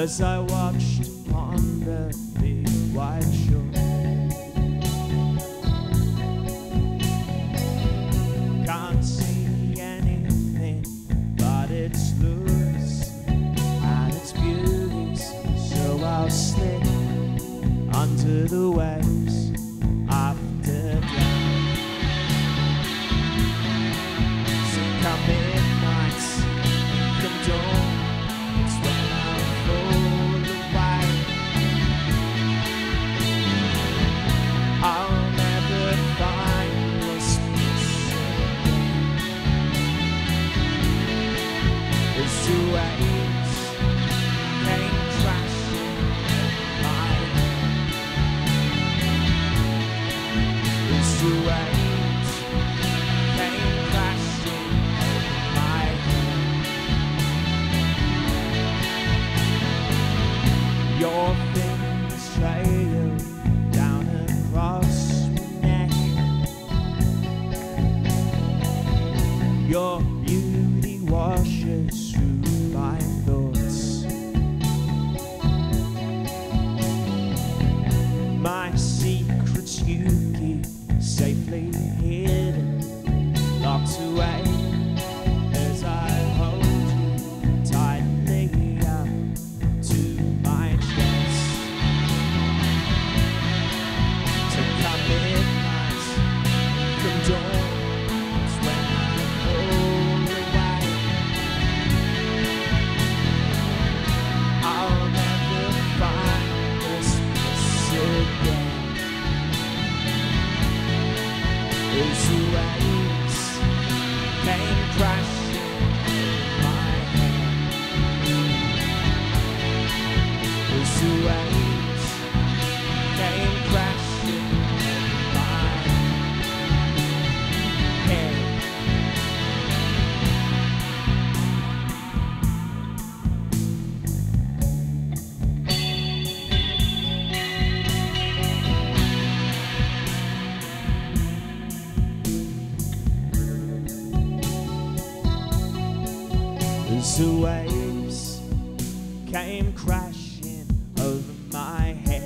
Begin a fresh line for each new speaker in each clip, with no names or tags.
as I watched upon the big white shore. Can't see anything but its lures and its beauties, so I'll slip under the waves after dark. So come midnight, come dawn, it's when I'll fall away. I'll never find this peace again. As the waves came crashing my head, as the waves came crashing my head. Your fingers trail down across my neck. Your beauty washes through my thoughts. My secrets you keep safely hidden, locked away as I hold you tightly up to my chest. To come midnight, come dawn, it's when I fall away. I'll never find this peace again. As the waves came crashing my head, as the waves came crashing my head. As the waves came crashing over my head,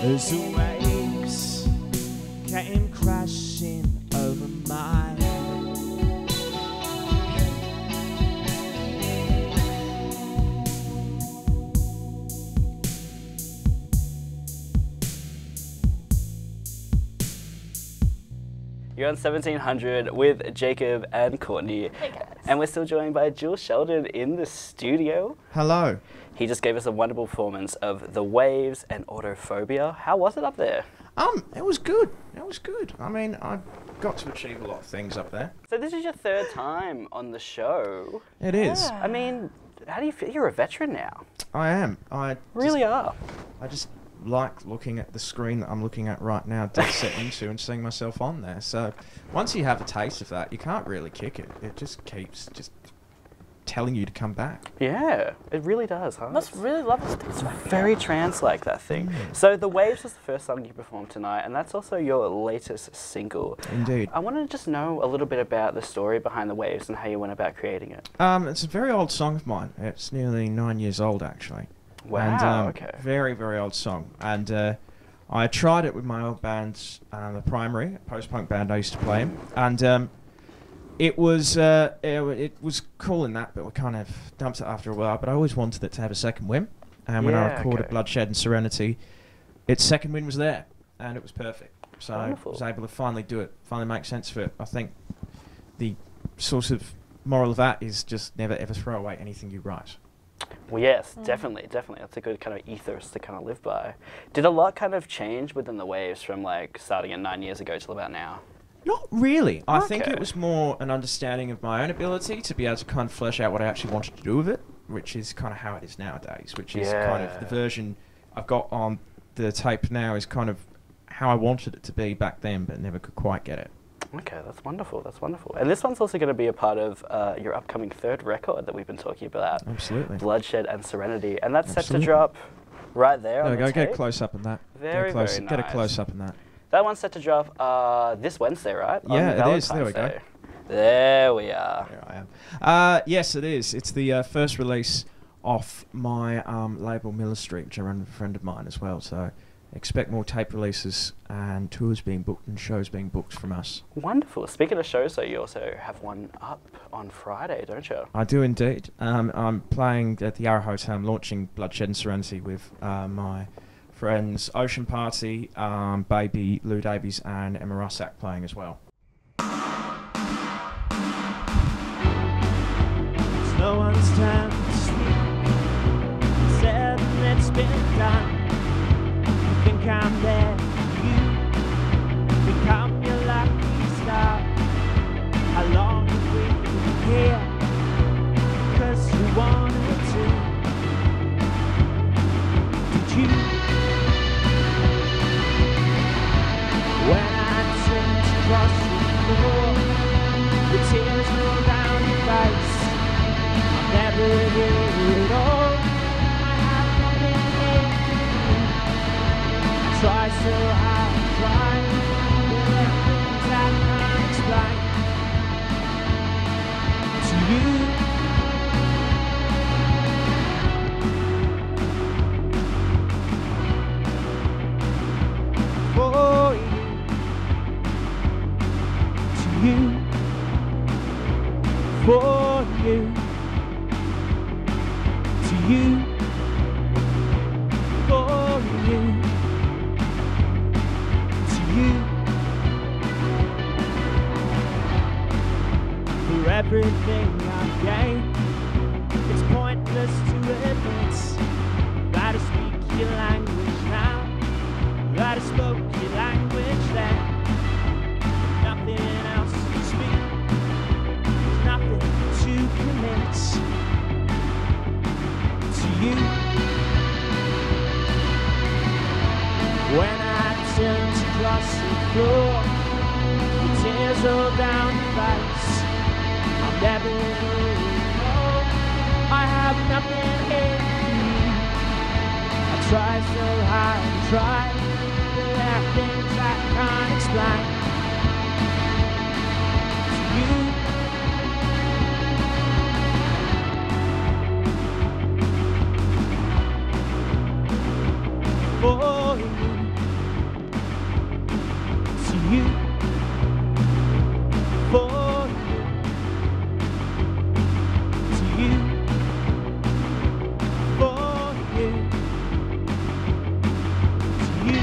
as the waves came crashing over my head.
You're on 1700 with Jacob and Courtney.
Hey guys.
And we're still joined by Jules Sheldon in the studio.
Hello.
He just gave us a wonderful performance of The Waves and Autophobia. How was it up there?
It was good. It was good. I mean, I got to achieve a lot of things up there.
So this is your third time on the show.
It is.
Yeah.
I mean, how do you feel? You're a veteran now.
I am. I
Really are.
I just like looking at the screen that I'm looking at right now, dead set into, and seeing myself on there. So once you have a taste of that, you can't really kick it. It just keeps just telling you to come back.
Yeah, it really does, huh?
Must really love this
It's very trance-like, that thing. So The Waves was the first song you performed tonight, and that's also your latest single.
Indeed.
I want to just know a little bit about the story behind The Waves and how you went about creating it.
It's a very old song of mine. It's nearly 9 years old, actually.
Wow,
And,
okay.
Very, very old song. And I tried it with my old band, The Primary, a post-punk band I used to play in. And it was cool in that, but we kind of dumped it after a while. But I always wanted it to have a second win. And when I recorded Bloodshed and Serenity, its second win was there. And it was perfect. So
Wonderful.
I was able to finally do it, finally make sense of it. I think the sort of moral of that is just never ever throw away anything you write.
Well, yes, definitely. That's a good kind of ethos to kind of live by. Did a lot kind of change within The Waves from like starting at 9 years ago till about now?
Not really. I think
Okay.
it was more an understanding of my own ability to be able to kind of flesh out what I actually wanted to do with it, which is kind of how it is nowadays, which is kind of the version I've got on the tape now is kind of how I wanted it to be back then, but never could quite get it.
Okay, that's wonderful. That's wonderful. And this one's also going to be a part of your upcoming third record that we've been talking about.
Absolutely.
Bloodshed and Serenity. And that's set to
Absolutely.
drop right there
There
on
we
the
go.
tape.
Get a close up on that.
Very, very
Get a
nice.
close up on that.
That one's set to drop this Wednesday, right?
Yeah,
On
it is. There we
Valentine's
go.
Day. There we are.
There I am. Yes, it is. It's the first release off my label Miller Street, which I run with a friend of mine as well. So expect more tape releases and tours being booked and shows being booked from us.
Wonderful. Speaking of shows, though, you also have one up on Friday, don't you?
I do indeed. I'm playing at the Arrow Hotel. I'm launching Bloodshed Serenity with my friends Ocean Party, Baby, Lou Davies and Emma Russack playing as well.
It's no one's time to sleep. Said and it's been done. You think I'm there for you. Think I'm your lucky star. How long have we been here? 'Cause you wanted to. Did you? When I turned to cross the floor, the tears roll down your face. I'll never hear it all. I have nothing here. I try so hard to try. There are things I can't explain to you. For you. To you. For you. To you. For you. To you. For everything I've gained, it's pointless to admit that I speak your language now, that I spoke your language then. Nothing else to speak, nothing to commit to you. When I turn to cross the floor, the tears roll down your face. I'll never know. I have nothing in you. I try so hard to try. There are things I can't explain to you. For you. To you. For you. To you. For you. To you.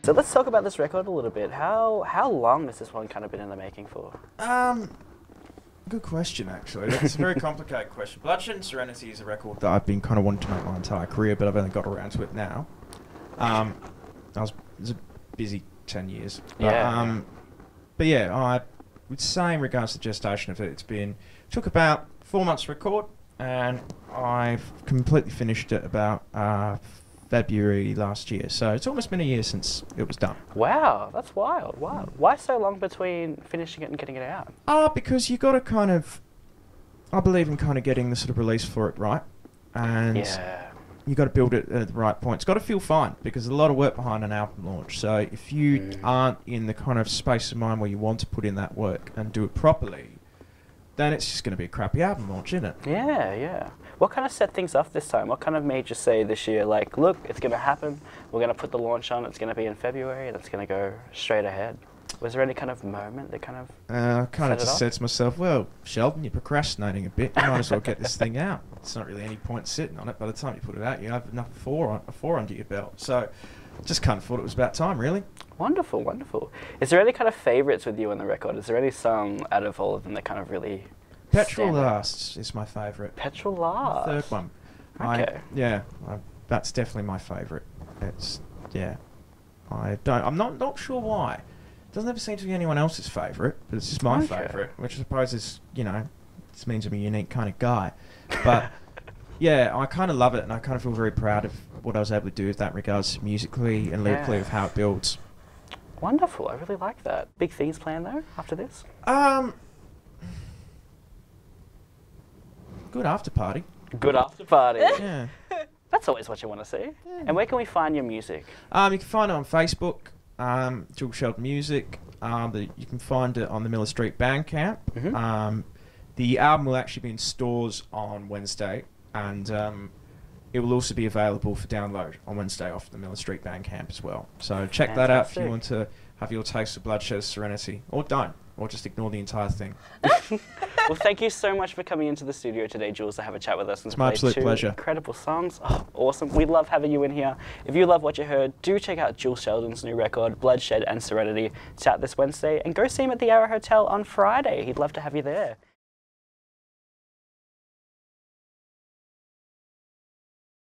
So let's talk about this record a little bit. How long has this one kind of been in the making for?
Good question, actually. That's a very complicated question. Bloodshed Serenity is a record that I've been kind of wanting to make my entire career, but I've only got around to it now. It was a busy 10 years. But yeah, I would say in regards to the gestation of it, took about 4 months to record, and I've completely finished it about February last year. So it's almost been a year since it was done.
Wow, that's wild. Wow. Why so long between finishing it and getting it out?
Because you got to kind of, I believe in kind of getting the sort of release for it right. And you got to build it at the right point. It's got to feel fine, because there's a lot of work behind an album launch. So if you aren't in the kind of space of mind where you want to put in that work and do it properly, then it's just going to be a crappy album launch, isn't it?
Yeah, yeah. What kind of set things off this time? What kind of made you say this year, like, look, it's going to happen, we're going to put the launch on, it's going to be in February, and it's going to go straight ahead? Was there any kind of moment that kind of
I kind of just said to myself, well, Sheldon, you're procrastinating a bit. You might as well get this thing out. It's not really any point sitting on it. By the time you put it out, you have enough four under your belt. So just kind of thought it was about time, really.
Wonderful, wonderful. Is there any kind of favourites with you on the record? Is there any song out of all of them that kind of really
Petrol
Stand It.
Lasts is my favourite.
Petrol Last.
Third one.
Okay.
That's definitely my favourite. It's I'm not sure why. It doesn't ever seem to be anyone else's favourite, but it's just my
Okay.
favourite, which I suppose is, this means I'm a unique kind of guy. But yeah, I kind of love it, and I kind of feel very proud of what I was able to do with that in regards musically and lyrically of how it builds.
Wonderful. I really like that. Big things planned though after this?
Good after party.
Good after party.
Yeah.
That's always what you want to see.
Yeah.
And where can we find your music?
You can find it on Facebook, Jules Sheldon Music. You can find it on the Miller Street Bandcamp.
Mm-hmm.
The album will actually be in stores on Wednesday, and it will also be available for download on Wednesday off the Miller Street Bandcamp as well. So check that out if you want to have your taste of Bloodshed Serenity, or don't, or just ignore the entire thing.
Well, thank you so much for coming into the studio today, Jules, to have a chat with us and
It's my absolute pleasure.
Incredible songs. Oh, awesome. We love having you in here. If you love what you heard, do check out Jules Sheldon's new record, Bloodshed and Serenity. It's out this Wednesday, and go see him at the Arrow Hotel on Friday. He'd love to have you there.